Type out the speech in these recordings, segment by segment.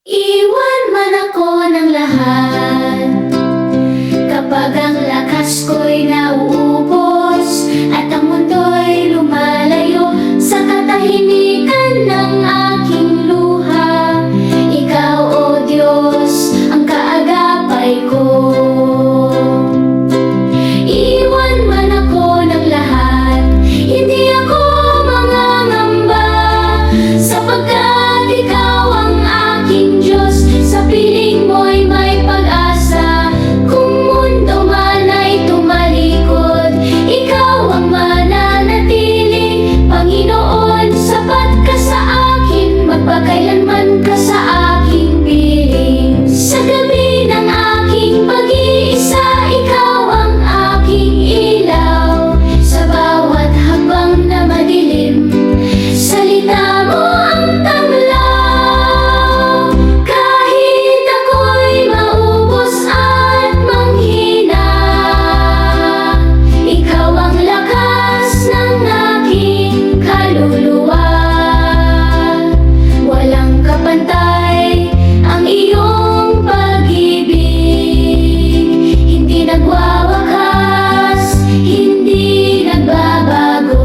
Iwan man ako ng lahat, kapag ang lakas ko'y nauubos at ang mundo'y lumalayo sa katahimikan ng aking luha. Ikaw, O Diyos, ang kaagapay ko. Iwan man ako ng lahat, hindi ako mangangamba, sapagkat ikaw ang aking Diyos. Sa piling mo'y may pag-asa. Kung mundo man ay tumalikod, ikaw ang mananatili. Panginoon, sapat ka sa akin, magpakailanman ka sa aking piling. Sa gabi ng aking pag-iisa, ikaw ang aking ilaw. Sa bawat habang na madilim, salita mo ang tanglaw. Kahit ako'y maubos at manghina, ikaw ang lakas ng aking kaluluwa. Walang kapantay ang iyong pag-ibig, hindi nagwawakas, hindi nagbabago.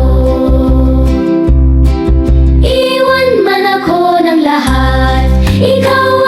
Iwan man ako ng lahat, ikaw